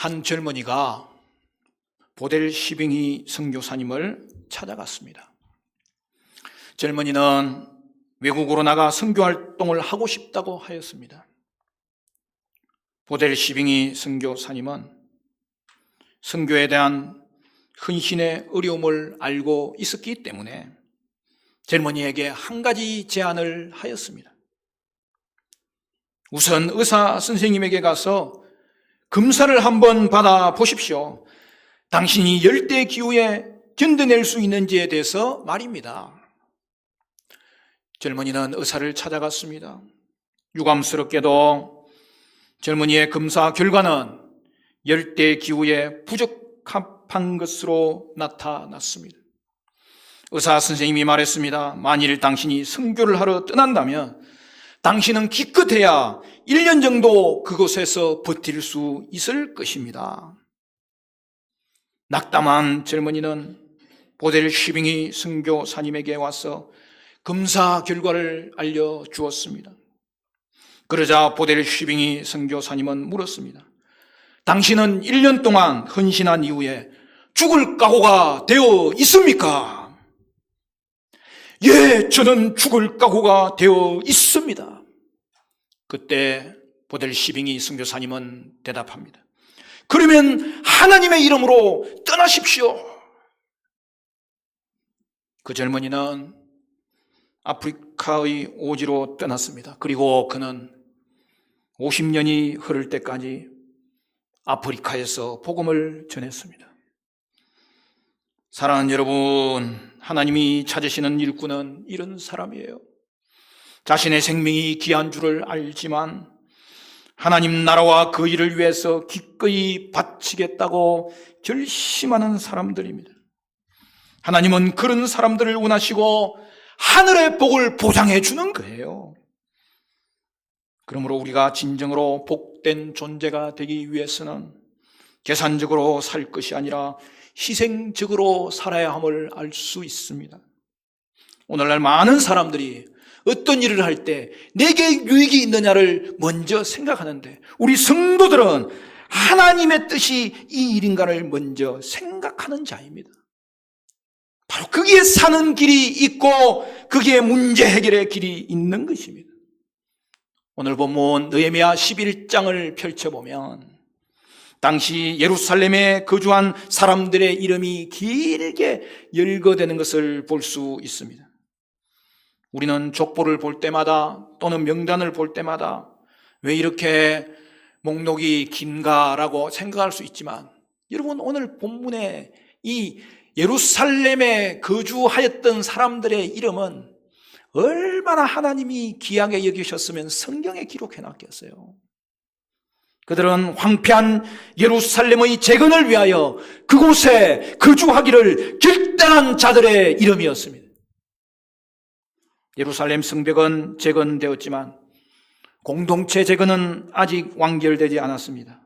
한 젊은이가 보델 시빙이 선교사님을 찾아갔습니다. 젊은이는 외국으로 나가 선교활동을 하고 싶다고 하였습니다. 보델 시빙이 선교사님은 선교에 대한 헌신의 어려움을 알고 있었기 때문에 젊은이에게 한 가지 제안을 하였습니다. 우선 의사 선생님에게 가서 검사를 한번 받아 보십시오. 당신이 열대 기후에 견뎌낼 수 있는지에 대해서 말입니다. 젊은이는 의사를 찾아갔습니다. 유감스럽게도 젊은이의 검사 결과는 열대 기후에 부적합한 것으로 나타났습니다. 의사 선생님이 말했습니다. 만일 당신이 선교를 하러 떠난다면 당신은 기껏해야 1년 정도 그곳에서 버틸 수 있을 것입니다. 낙담한 젊은이는 보델 시빙이 선교사님에게 와서 검사 결과를 알려주었습니다. 그러자 보델 시빙이 선교사님은 물었습니다. 당신은 1년 동안 헌신한 이후에 죽을 각오가 되어 있습니까? 예, 저는 죽을 각오가 되어 있습니다. 그때 보델 시빙이 선교사님은 대답합니다. 그러면 하나님의 이름으로 떠나십시오. 그 젊은이는 아프리카의 오지로 떠났습니다. 그리고 그는 50년이 흐를 때까지 아프리카에서 복음을 전했습니다. 사랑하는 여러분, 하나님이 찾으시는 일꾼은 이런 사람이에요. 자신의 생명이 귀한 줄을 알지만 하나님 나라와 그 일을 위해서 기꺼이 바치겠다고 결심하는 사람들입니다. 하나님은 그런 사람들을 원하시고 하늘의 복을 보장해 주는 거예요. 그러므로 우리가 진정으로 복된 존재가 되기 위해서는 계산적으로 살 것이 아니라 희생적으로 살아야 함을 알 수 있습니다. 오늘날 많은 사람들이 어떤 일을 할 때 내게 유익이 있느냐를 먼저 생각하는데 우리 성도들은 하나님의 뜻이 이 일인가를 먼저 생각하는 자입니다. 바로 거기에 사는 길이 있고 거기에 문제 해결의 길이 있는 것입니다. 오늘 본문 느헤미야 11장을 펼쳐보면 당시 예루살렘에 거주한 사람들의 이름이 길게 열거되는 것을 볼 수 있습니다. 우리는 족보를 볼 때마다 또는 명단을 볼 때마다 왜 이렇게 목록이 긴가라고 생각할 수 있지만 여러분, 오늘 본문에 이 예루살렘에 거주하였던 사람들의 이름은 얼마나 하나님이 귀하게 여기셨으면 성경에 기록해놨겠어요. 그들은 황폐한 예루살렘의 재건을 위하여 그곳에 거주하기를 결단한 자들의 이름이었습니다. 예루살렘 성벽은 재건되었지만 공동체 재건은 아직 완결되지 않았습니다.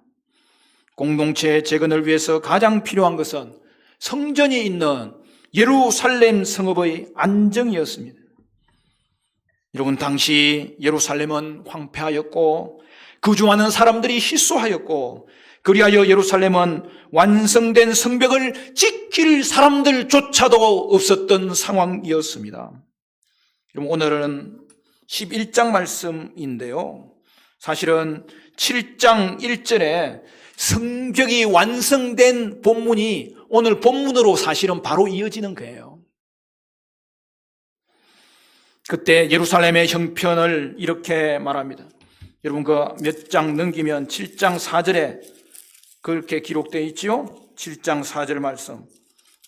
공동체 재건을 위해서 가장 필요한 것은 성전이 있는 예루살렘 성읍의 안정이었습니다. 여러분, 당시 예루살렘은 황폐하였고 거주하는 사람들이 희소하였고 그리하여 예루살렘은 완성된 성벽을 지킬 사람들조차도 없었던 상황이었습니다. 여러분, 오늘은 11장 말씀인데요. 사실은 7장 1절에 성벽이 완성된 본문이 오늘 본문으로 사실은 바로 이어지는 거예요. 그때 예루살렘의 형편을 이렇게 말합니다. 여러분, 그 몇 장 넘기면 7장 4절에 그렇게 기록되어 있지요? 7장 4절 말씀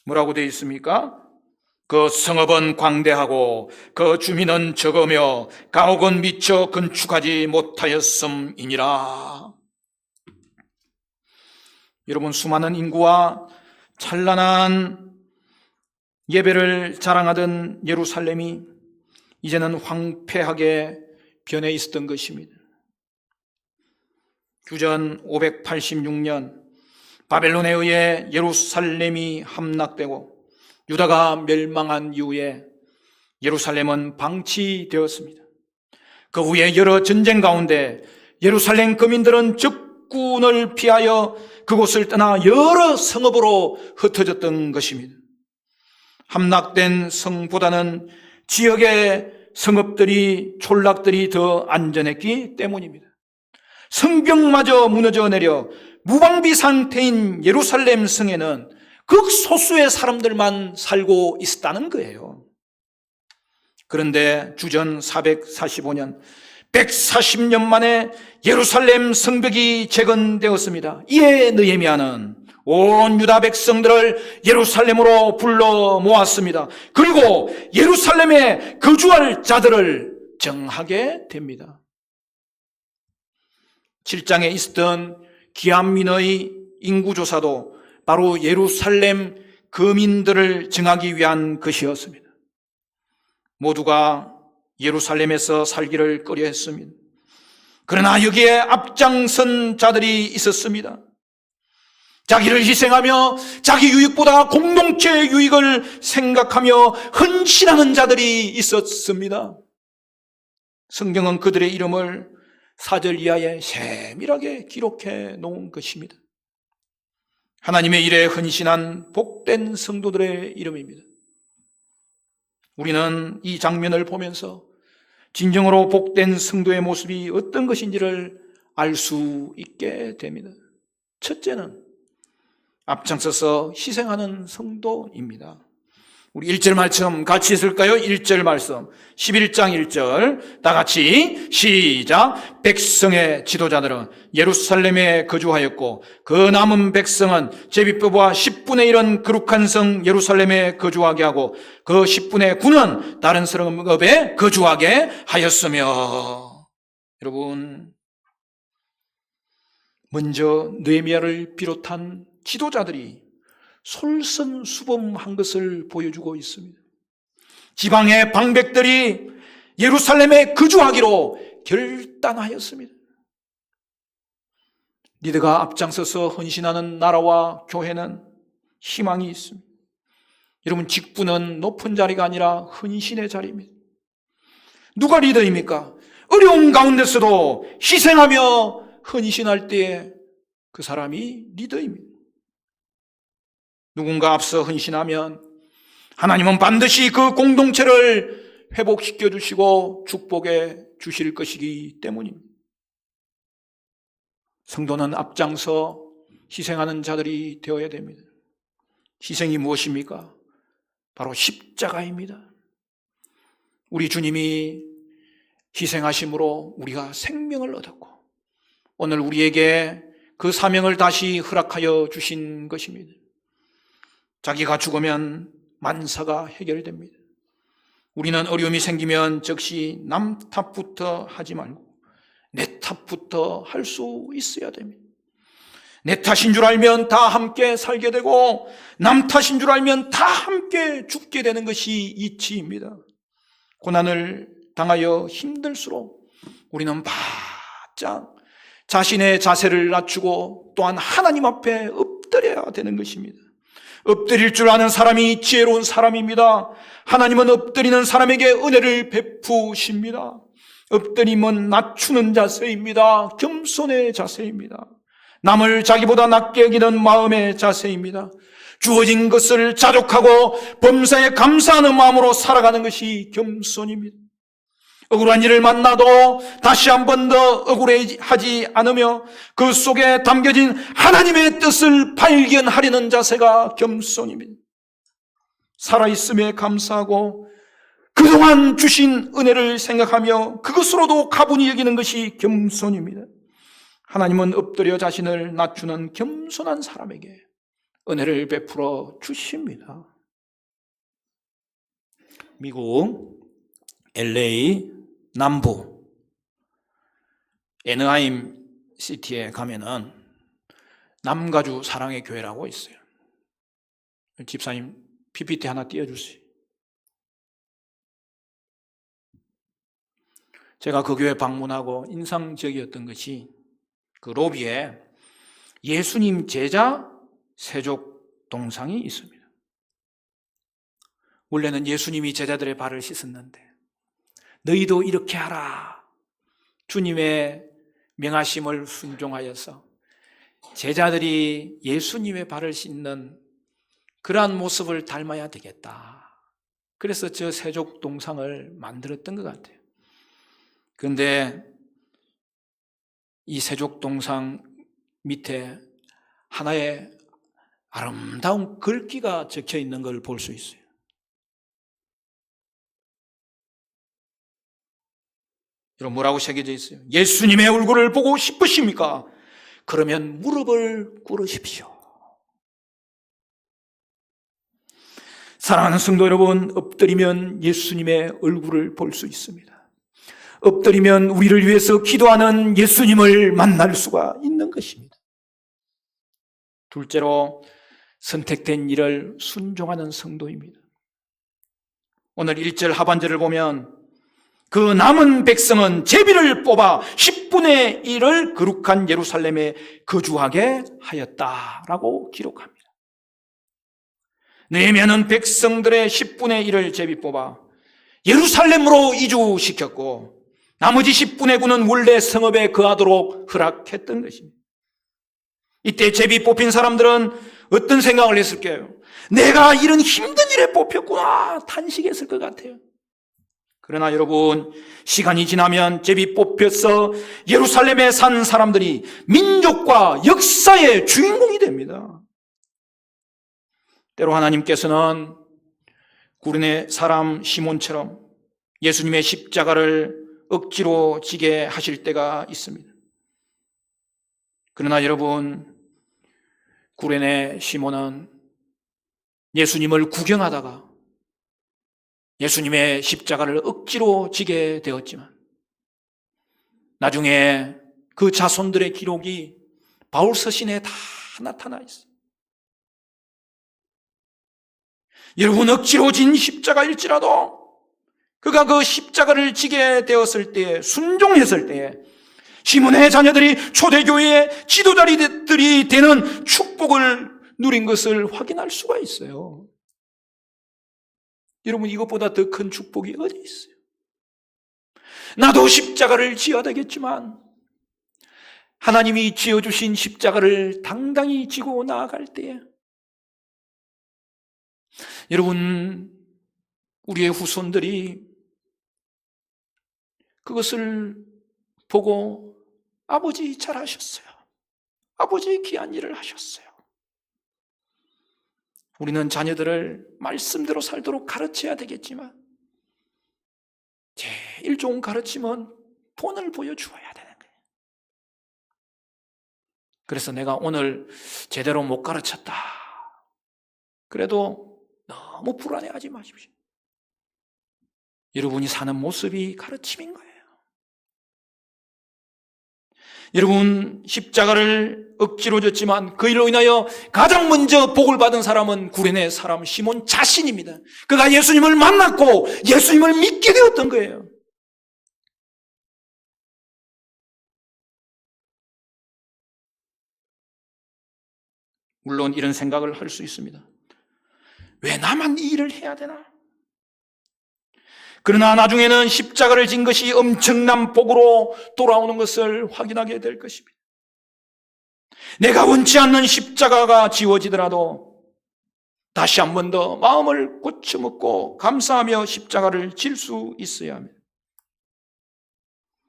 뭐라고 되어 있습니까? 그 성읍은 광대하고 그 주민은 적으며 가옥은 미처 건축하지 못하였음이니라. 여러분, 수많은 인구와 찬란한 예배를 자랑하던 예루살렘이 이제는 황폐하게 변해 있었던 것입니다. 주전 586년 바벨론에 의해 예루살렘이 함락되고 유다가 멸망한 이후에 예루살렘은 방치되었습니다. 그 후에 여러 전쟁 가운데 예루살렘 거민들은 적군을 피하여 그곳을 떠나 여러 성읍으로 흩어졌던 것입니다. 함락된 성보다는 지역의 성읍들이, 촌락들이 더 안전했기 때문입니다. 성벽마저 무너져 내려 무방비 상태인 예루살렘 성에는 극소수의 사람들만 살고 있었다는 거예요. 그런데 주전 445년 140년 만에 예루살렘 성벽이 재건되었습니다. 이에 느헤미야는 온 유다 백성들을 예루살렘으로 불러 모았습니다. 그리고 예루살렘에 거주할 자들을 정하게 됩니다. 7장에 있었던 기암민의 인구조사도 바로 예루살렘 거민들을 정하기 위한 것이었습니다. 모두가 예루살렘에서 살기를 꺼려했습니다. 그러나 여기에 앞장선 자들이 있었습니다. 자기를 희생하며 자기 유익보다 공동체의 유익을 생각하며 헌신하는 자들이 있었습니다. 성경은 그들의 이름을 4절 이하에 세밀하게 기록해 놓은 것입니다. 하나님의 일에 헌신한 복된 성도들의 이름입니다. 우리는 이 장면을 보면서 진정으로 복된 성도의 모습이 어떤 것인지를 알 수 있게 됩니다. 첫째는 앞장서서 희생하는 성도입니다. 우리 1절 말씀 같이 있을까요? 1절 말씀 11장 1절 다 같이 시작. 백성의 지도자들은 예루살렘에 거주하였고 그 남은 백성은 제비법과 10분의 1은 거룩한 성 예루살렘에 거주하게 하고 그 10분의 9는 다른 성읍에 거주하게 하였으며. 여러분, 먼저 느헤미야를 비롯한 지도자들이 솔선수범한 것을 보여주고 있습니다. 지방의 방백들이 예루살렘에 거주하기로 결단하였습니다. 리더가 앞장서서 헌신하는 나라와 교회는 희망이 있습니다. 여러분, 직분은 높은 자리가 아니라 헌신의 자리입니다. 누가 리더입니까? 어려운 가운데서도 희생하며 헌신할 때에 그 사람이 리더입니다. 누군가 앞서 헌신하면 하나님은 반드시 그 공동체를 회복시켜 주시고 축복해 주실 것이기 때문입니다. 성도는 앞장서 희생하는 자들이 되어야 됩니다. 희생이 무엇입니까? 바로 십자가입니다. 우리 주님이 희생하심으로 우리가 생명을 얻었고 오늘 우리에게 그 사명을 다시 허락하여 주신 것입니다. 자기가 죽으면 만사가 해결됩니다. 우리는 어려움이 생기면 즉시 남 탓부터 하지 말고 내 탓부터 할 수 있어야 됩니다. 내 탓인 줄 알면 다 함께 살게 되고 남 탓인 줄 알면 다 함께 죽게 되는 것이 이치입니다. 고난을 당하여 힘들수록 우리는 바짝 자신의 자세를 낮추고 또한 하나님 앞에 엎드려야 되는 것입니다. 엎드릴 줄 아는 사람이 지혜로운 사람입니다. 하나님은 엎드리는 사람에게 은혜를 베푸십니다. 엎드림은 낮추는 자세입니다. 겸손의 자세입니다. 남을 자기보다 낮게 여기는 마음의 자세입니다. 주어진 것을 자족하고 범사에 감사하는 마음으로 살아가는 것이 겸손입니다. 억울한 일을 만나도 다시 한 번 더 억울해하지 않으며 그 속에 담겨진 하나님의 뜻을 발견하려는 자세가 겸손입니다. 살아있음에 감사하고 그동안 주신 은혜를 생각하며 그것으로도 가분히 여기는 것이 겸손입니다. 하나님은 엎드려 자신을 낮추는 겸손한 사람에게 은혜를 베풀어 주십니다. 미국 LA 남부 애너하임 시티에 가면은 남가주 사랑의 교회라고 있어요. 집사님 PPT 하나 띄워주세요. 제가 그 교회 방문하고 인상적이었던 것이 그 로비에 예수님 제자 세족 동상이 있습니다. 원래는 예수님이 제자들의 발을 씻었는데 너희도 이렇게 하라. 주님의 명하심을 순종하여서 제자들이 예수님의 발을 씻는 그러한 모습을 닮아야 되겠다. 그래서 저 세족 동상을 만들었던 것 같아요. 그런데 이 세족 동상 밑에 하나의 아름다운 글귀가 적혀 있는 걸 볼 수 있어요. 여러분, 뭐라고 새겨져 있어요? 예수님의 얼굴을 보고 싶으십니까? 그러면 무릎을 꿇으십시오. 사랑하는 성도 여러분, 엎드리면 예수님의 얼굴을 볼 수 있습니다. 엎드리면 우리를 위해서 기도하는 예수님을 만날 수가 있는 것입니다. 둘째로, 선택된 일을 순종하는 성도입니다. 오늘 1절 하반절을 보면 그 남은 백성은 제비를 뽑아 10분의 1을 거룩한 예루살렘에 거주하게 하였다라고 기록합니다. 느헤미야는 백성들의 10분의 1을 제비 뽑아 예루살렘으로 이주시켰고 나머지 10분의 9는 원래 성읍에 거하도록 허락했던 것입니다. 이때 제비 뽑힌 사람들은 어떤 생각을 했을까요? 내가 이런 힘든 일에 뽑혔구나 탄식했을 것 같아요. 그러나 여러분, 시간이 지나면 제비 뽑혀서 예루살렘에 산 사람들이 민족과 역사의 주인공이 됩니다. 때로 하나님께서는 구레네 사람 시몬처럼 예수님의 십자가를 억지로 지게 하실 때가 있습니다. 그러나 여러분, 구레네 시몬은 예수님을 구경하다가 예수님의 십자가를 억지로 지게 되었지만 나중에 그 자손들의 기록이 바울 서신에 다 나타나 있어요. 여러분, 억지로 진 십자가일지라도 그가 그 십자가를 지게 되었을 때에, 순종했을 때에 시몬의 자녀들이 초대교회의 지도자들이 되는 축복을 누린 것을 확인할 수가 있어요. 여러분, 이것보다 더 큰 축복이 어디 있어요? 나도 십자가를 지어야 되겠지만 하나님이 지어주신 십자가를 당당히 지고 나아갈 때에 여러분, 우리의 후손들이 그것을 보고 아버지 잘하셨어요. 아버지 귀한 일을 하셨어요. 우리는 자녀들을 말씀대로 살도록 가르쳐야 되겠지만 제일 좋은 가르침은 본을 보여주어야 되는 거예요. 그래서 내가 오늘 제대로 못 가르쳤다. 그래도 너무 불안해하지 마십시오. 여러분이 사는 모습이 가르침인 거예요. 여러분, 십자가를 억지로 졌지만 그 일로 인하여 가장 먼저 복을 받은 사람은 구레네 사람 시몬 자신입니다. 그가 예수님을 만났고 예수님을 믿게 되었던 거예요. 물론 이런 생각을 할 수 있습니다. 왜 나만 이 일을 해야 되나? 그러나 나중에는 십자가를 진 것이 엄청난 복으로 돌아오는 것을 확인하게 될 것입니다. 내가 원치 않는 십자가가 지워지더라도 다시 한 번 더 마음을 고쳐먹고 감사하며 십자가를 질 수 있어야 합니다.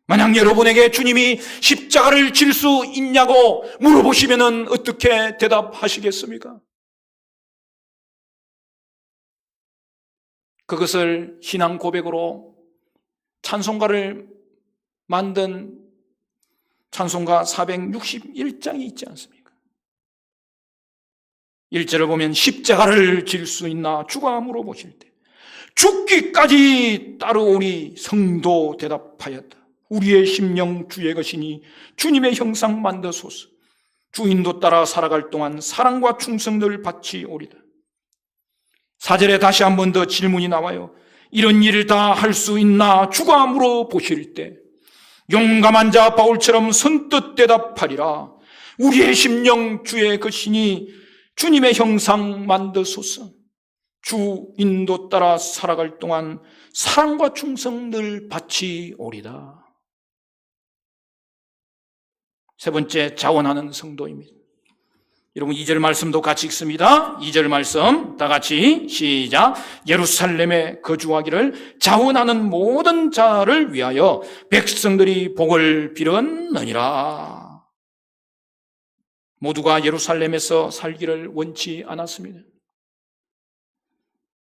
만약 여러분에게 주님이 십자가를 질 수 있냐고 물어보시면 어떻게 대답하시겠습니까? 그것을 신앙 고백으로 찬송가를 만든 찬송가 461장이 있지 않습니까? 1절을 보면 십자가를 질 수 있나 주가 물어보실 때 죽기까지 따르오니 성도 대답하였다. 우리의 심령 주의 것이니 주님의 형상 만드소서. 주인도 따라 살아갈 동안 사랑과 충성을 바치오리다. 4절에 다시 한 번 더 질문이 나와요. 이런 일을 다 할 수 있나 주가 물어보실 때 용감한 자 바울처럼 선뜻 대답하리라. 우리의 심령 주의 것이니 주님의 형상 만드소서. 주 인도 따라 살아갈 동안 사랑과 충성 늘 바치오리다. 세 번째, 자원하는 성도입니다. 여러분 2절 말씀도 같이 읽습니다. 2절 말씀 다 같이 시작. 예루살렘에 거주하기를 자원하는 모든 자를 위하여 백성들이 복을 빌었느니라. 모두가 예루살렘에서 살기를 원치 않았습니다.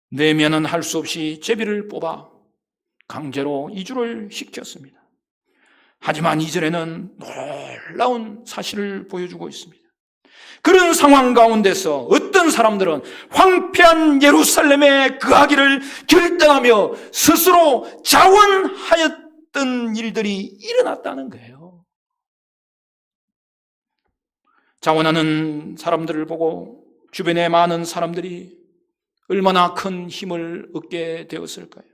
내면은 할 수 없이 제비를 뽑아 강제로 이주를 시켰습니다. 하지만 2절에는 놀라운 사실을 보여주고 있습니다. 그런 상황 가운데서 어떤 사람들은 황폐한 예루살렘에 거하기를 결정하며 스스로 자원하였던 일들이 일어났다는 거예요. 자원하는 사람들을 보고 주변의 많은 사람들이 얼마나 큰 힘을 얻게 되었을까요?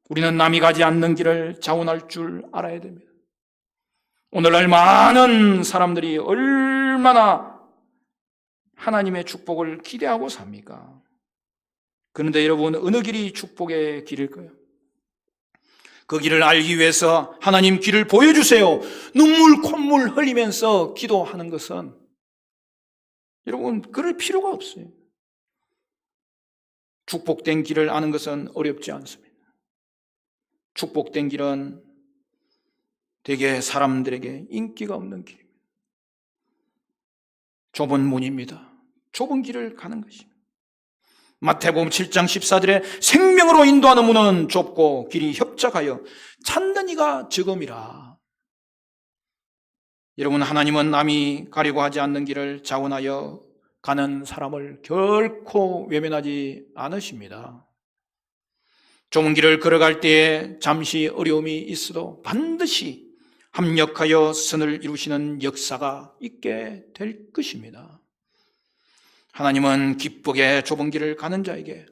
우리는 남이 가지 않는 길을 자원할 줄 알아야 됩니다. 오늘날 많은 사람들이 얼마나 하나님의 축복을 기대하고 삽니까? 그런데 여러분, 어느 길이 축복의 길일까요? 그 길을 알기 위해서 하나님 길을 보여주세요. 눈물 콧물 흘리면서 기도하는 것은 여러분, 그럴 필요가 없어요. 축복된 길을 아는 것은 어렵지 않습니다. 축복된 길은 대개 사람들에게 인기가 없는 길입니다. 좁은 문입니다. 좁은 길을 가는 것입니다. 마태복음 7장 14절에 생명으로 인도하는 문은 좁고 길이 협착하여 찾는 이가 적음이라. 여러분, 하나님은 남이 가려고 하지 않는 길을 자원하여 가는 사람을 결코 외면하지 않으십니다. 좁은 길을 걸어갈 때에 잠시 어려움이 있어도 반드시 합력하여 선을 이루시는 역사가 있게 될 것입니다. 하나님은 기쁘게 좁은 길을 가는 자에게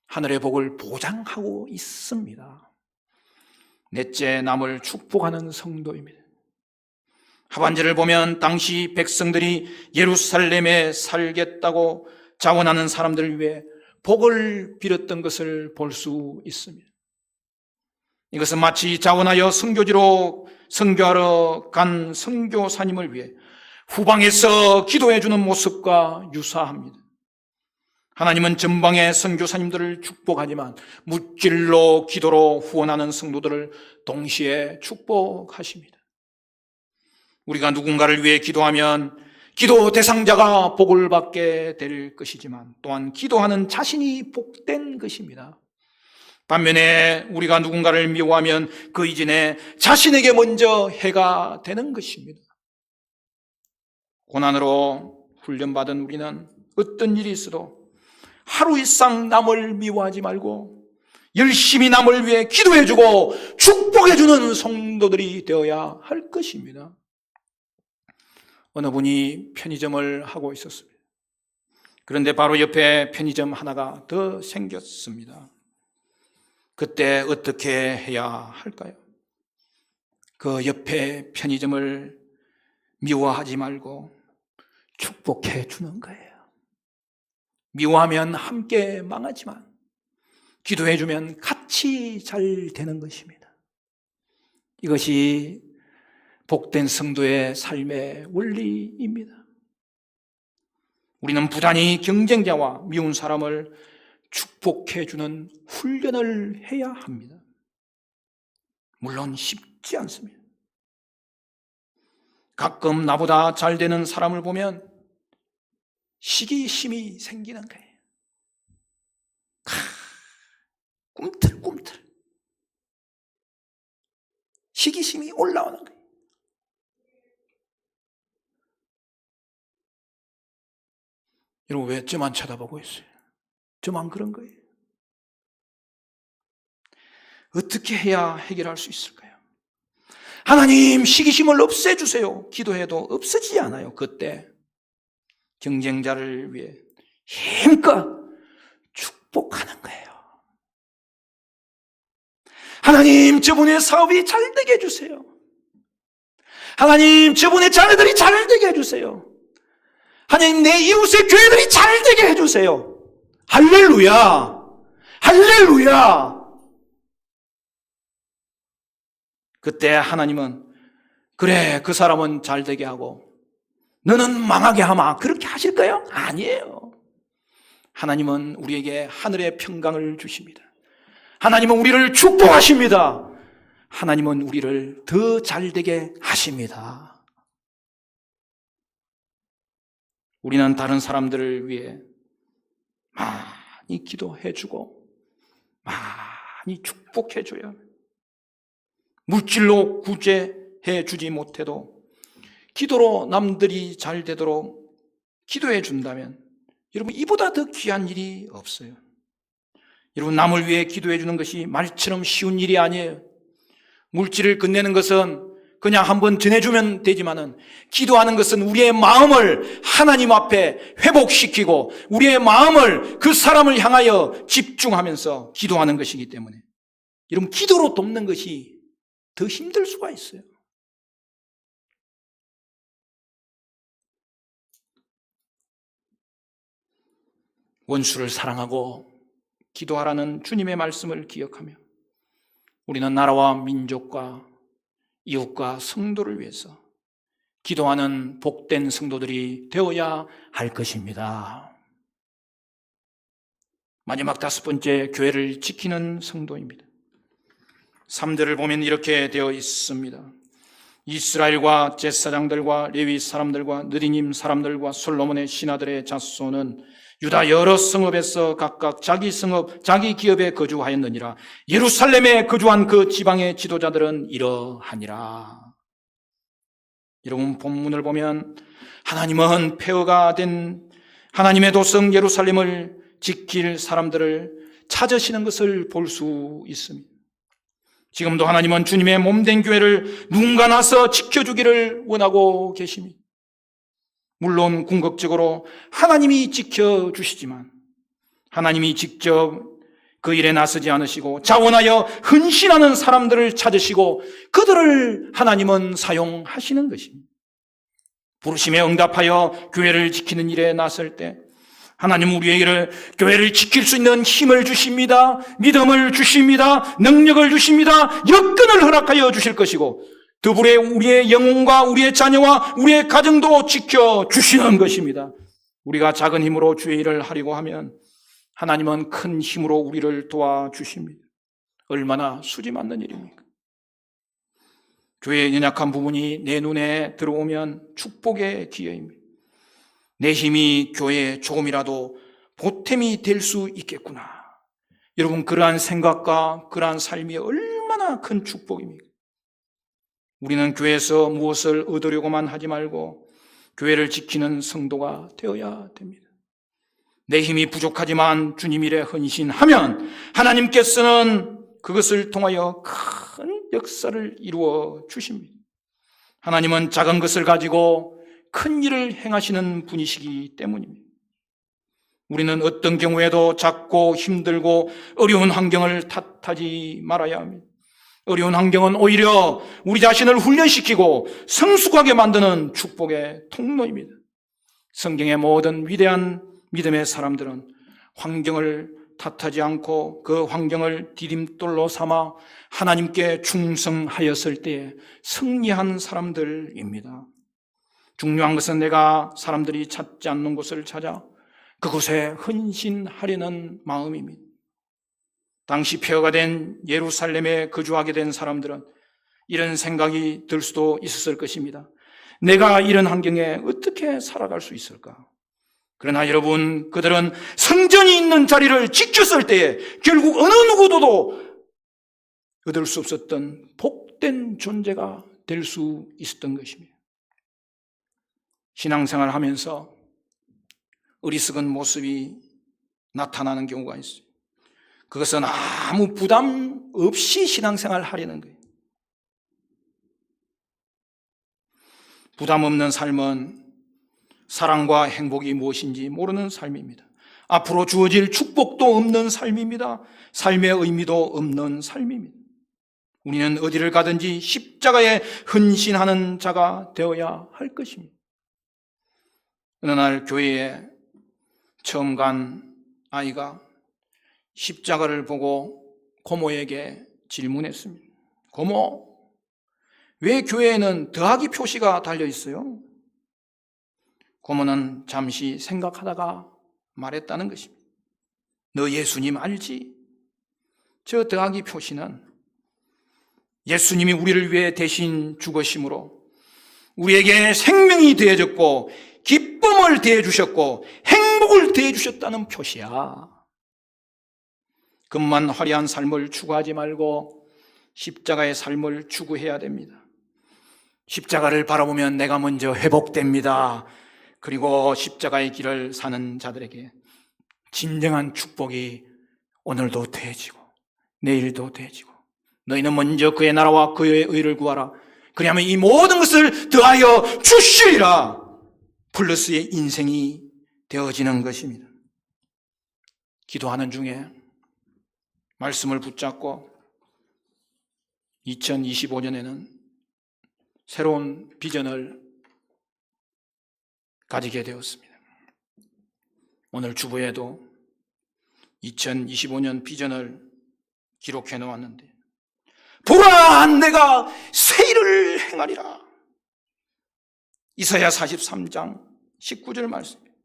하늘의 복을 보장하고 있습니다. 넷째, 남을 축복하는 성도입니다. 하반절을 보면 당시 백성들이 예루살렘에 살겠다고 자원하는 사람들을 위해 복을 빌었던 것을 볼 수 있습니다. 이것은 마치 자원하여 선교지로 선교하러 간 선교사님을 위해 후방에서 기도해 주는 모습과 유사합니다. 하나님은 전방의 선교사님들을 축복하지만 물질로 기도로 후원하는 성도들을 동시에 축복하십니다. 우리가 누군가를 위해 기도하면 기도 대상자가 복을 받게 될 것이지만 또한 기도하는 자신이 복된 것입니다. 반면에 우리가 누군가를 미워하면 그 이전에 자신에게 먼저 해가 되는 것입니다. 고난으로 훈련받은 우리는 어떤 일이 있어도 하루 일상 남을 미워하지 말고 열심히 남을 위해 기도해주고 축복해주는 성도들이 되어야 할 것입니다. 어느 분이 편의점을 하고 있었습니다. 그런데 바로 옆에 편의점 하나가 더 생겼습니다. 그때 어떻게 해야 할까요? 그 옆에 편의점을 미워하지 말고 축복해 주는 거예요. 미워하면 함께 망하지만 기도해 주면 같이 잘 되는 것입니다. 이것이 복된 성도의 삶의 원리입니다. 우리는 부단히 경쟁자와 미운 사람을 축복해 주는 훈련을 해야 합니다. 물론 쉽지 않습니다. 가끔 나보다 잘 되는 사람을 보면 시기심이 생기는 거예요. 꿈틀꿈틀 시기심이 올라오는 거예요. 여러분, 왜 저만 쳐다보고 있어요? 저만 그런 거예요. 어떻게 해야 해결할 수 있을까요? 하나님, 시기심을 없애주세요. 기도해도 없어지지 않아요. 그때 경쟁자를 위해 힘껏 축복하는 거예요. 하나님, 저분의 사업이 잘 되게 해주세요. 하나님, 저분의 자녀들이 잘 되게 해주세요. 하나님, 내 이웃의 교회들이 잘 되게 해주세요. 할렐루야! 할렐루야! 그때 하나님은 그래, 그 사람은 잘 되게 하고 너는 망하게 하마. 그렇게 하실까요? 아니에요. 하나님은 우리에게 하늘의 평강을 주십니다. 하나님은 우리를 축복하십니다. 하나님은 우리를 더 잘되게 하십니다. 우리는 다른 사람들을 위해 많이 기도해주고 많이 축복해줘야 합니다. 물질로 구제해 주지 못해도 기도로 남들이 잘 되도록 기도해 준다면 여러분, 이보다 더 귀한 일이 없어요. 여러분, 남을 위해 기도해 주는 것이 말처럼 쉬운 일이 아니에요. 물질을 건네는 것은 그냥 한번 전해주면 되지만은, 기도하는 것은 우리의 마음을 하나님 앞에 회복시키고 우리의 마음을 그 사람을 향하여 집중하면서 기도하는 것이기 때문에 여러분, 기도로 돕는 것이 더 힘들 수가 있어요. 원수를 사랑하고 기도하라는 주님의 말씀을 기억하며 우리는 나라와 민족과 이웃과 성도를 위해서 기도하는 복된 성도들이 되어야 할 것입니다. 마지막 5번째, 교회를 지키는 성도입니다. 3절을 보면 이렇게 되어 있습니다. 이스라엘과 제사장들과 레위 사람들과 느디님 사람들과 솔로몬의 신하들의 자손은 유다 여러 성읍에서 각각 자기 성읍, 자기 기업에 거주하였느니라. 예루살렘에 거주한 그 지방의 지도자들은 이러하니라. 여러분, 본문을 보면 하나님은 폐허가 된 하나님의 도성 예루살렘을 지킬 사람들을 찾으시는 것을 볼 수 있습니다. 지금도 하나님은 주님의 몸된 교회를 누군가 나서 지켜주기를 원하고 계십니다. 물론 궁극적으로 하나님이 지켜주시지만 하나님이 직접 그 일에 나서지 않으시고 자원하여 헌신하는 사람들을 찾으시고 그들을 하나님은 사용하시는 것입니다. 부르심에 응답하여 교회를 지키는 일에 나설 때 하나님 우리에게 교회를 지킬 수 있는 힘을 주십니다. 믿음을 주십니다. 능력을 주십니다. 여건을 허락하여 주실 것이고 더불어 우리의 영혼과 우리의 자녀와 우리의 가정도 지켜주시는 것입니다. 우리가 작은 힘으로 주의 일을 하려고 하면 하나님은 큰 힘으로 우리를 도와주십니다. 얼마나 수지 맞는 일입니까? 교회의 연약한 부분이 내 눈에 들어오면 축복의 기회입니다. 내 힘이 교회에 조금이라도 보탬이 될 수 있겠구나. 여러분, 그러한 생각과 그러한 삶이 얼마나 큰 축복입니까? 우리는 교회에서 무엇을 얻으려고만 하지 말고 교회를 지키는 성도가 되어야 됩니다. 내 힘이 부족하지만 주님 일에 헌신하면 하나님께서는 그것을 통하여 큰 역사를 이루어 주십니다. 하나님은 작은 것을 가지고 큰 일을 행하시는 분이시기 때문입니다. 우리는 어떤 경우에도 작고 힘들고 어려운 환경을 탓하지 말아야 합니다. 어려운 환경은 오히려 우리 자신을 훈련시키고 성숙하게 만드는 축복의 통로입니다. 성경의 모든 위대한 믿음의 사람들은 환경을 탓하지 않고 그 환경을 디딤돌로 삼아 하나님께 충성하였을 때에 승리한 사람들입니다. 중요한 것은 내가 사람들이 찾지 않는 곳을 찾아 그곳에 헌신하려는 마음입니다. 당시 폐허가 된 예루살렘에 거주하게 된 사람들은 이런 생각이 들 수도 있었을 것입니다. 내가 이런 환경에 어떻게 살아갈 수 있을까? 그러나 여러분, 그들은 성전이 있는 자리를 지켰을 때에 결국 어느 누구도 얻을 수 없었던 복된 존재가 될 수 있었던 것입니다. 신앙생활을 하면서 어리석은 모습이 나타나는 경우가 있어요. 그것은 아무 부담 없이 신앙생활을 하려는 거예요. 부담 없는 삶은 사랑과 행복이 무엇인지 모르는 삶입니다. 앞으로 주어질 축복도 없는 삶입니다. 삶의 의미도 없는 삶입니다. 우리는 어디를 가든지 십자가에 헌신하는 자가 되어야 할 것입니다. 어느 날 교회에 처음 간 아이가 십자가를 보고 고모에게 질문했습니다. 고모, 왜 교회에는 더하기 표시가 달려 있어요? 고모는 잠시 생각하다가 말했다는 것입니다. 너 예수님 알지? 저 더하기 표시는 예수님이 우리를 위해 대신 죽으심으로 우리에게 생명이 되어졌고 기쁨을 대해주셨고 행복을 대해주셨다는 표시야. 금만 화려한 삶을 추구하지 말고 십자가의 삶을 추구해야 됩니다. 십자가를 바라보면 내가 먼저 회복됩니다. 그리고 십자가의 길을 사는 자들에게 진정한 축복이 오늘도 되어지고 내일도 되어지고, 너희는 먼저 그의 나라와 그의 의를 구하라. 그리하면 이 모든 것을 더하여 주시리라. 플러스의 인생이 되어지는 것입니다. 기도하는 중에 말씀을 붙잡고 2025년에는 새로운 비전을 가지게 되었습니다. 오늘 주보에도 2025년 비전을 기록해 놓았는데, 보라 내가 새 일을 행하리라. 이사야 43장 19절 말씀입니다.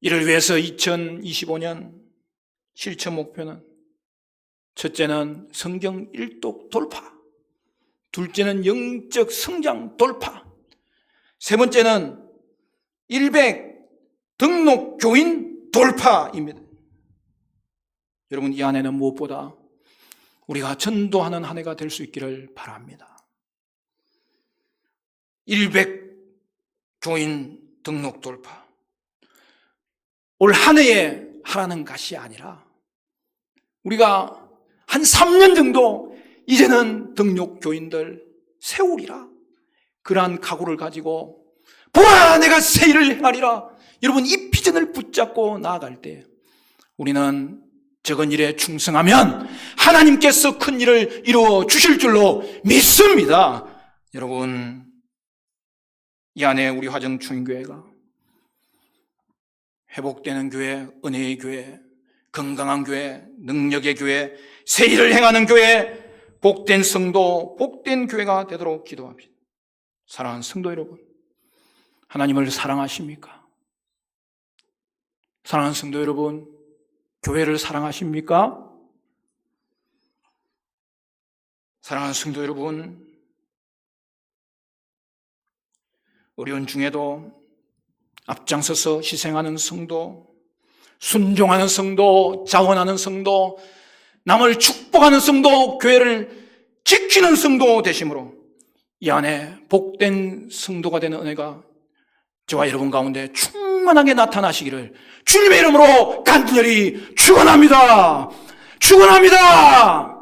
이를 위해서 2025년 실천 목표는 첫째는 성경 일독 돌파, 둘째는 영적 성장 돌파, 세 번째는 100 등록 교인 돌파입니다. 여러분, 이 안에는 무엇보다 우리가 전도하는 한 해가 될 수 있기를 바랍니다. 100 교인 등록 돌파. 올 한 해에 하라는 것이 아니라 우리가 한 3년 정도 이제는 등록 교인들 세우리라. 그러한 각오를 가지고 보라 내가 새 일을 행하리라. 여러분, 이 비전을 붙잡고 나아갈 때 우리는 적은 일에 충성하면 하나님께서 큰 일을 이루어 주실 줄로 믿습니다. 여러분, 이 안에 우리 화정충교회가 회복되는 교회, 은혜의 교회, 건강한 교회, 능력의 교회, 새 일을 행하는 교회, 복된 성도, 복된 교회가 되도록 기도합니다. 사랑하는 성도 여러분, 하나님을 사랑하십니까? 사랑하는 성도 여러분, 교회를 사랑하십니까? 사랑하는 성도 여러분, 어려운 중에도 앞장서서 희생하는 성도, 순종하는 성도, 자원하는 성도, 남을 축복하는 성도, 교회를 지키는 성도 되심으로 이 안에 복된 성도가 되는 은혜가 저와 여러분 가운데 충만하게 나타나시기를 주님의 이름으로 간절히 축원합니다. 축원합니다.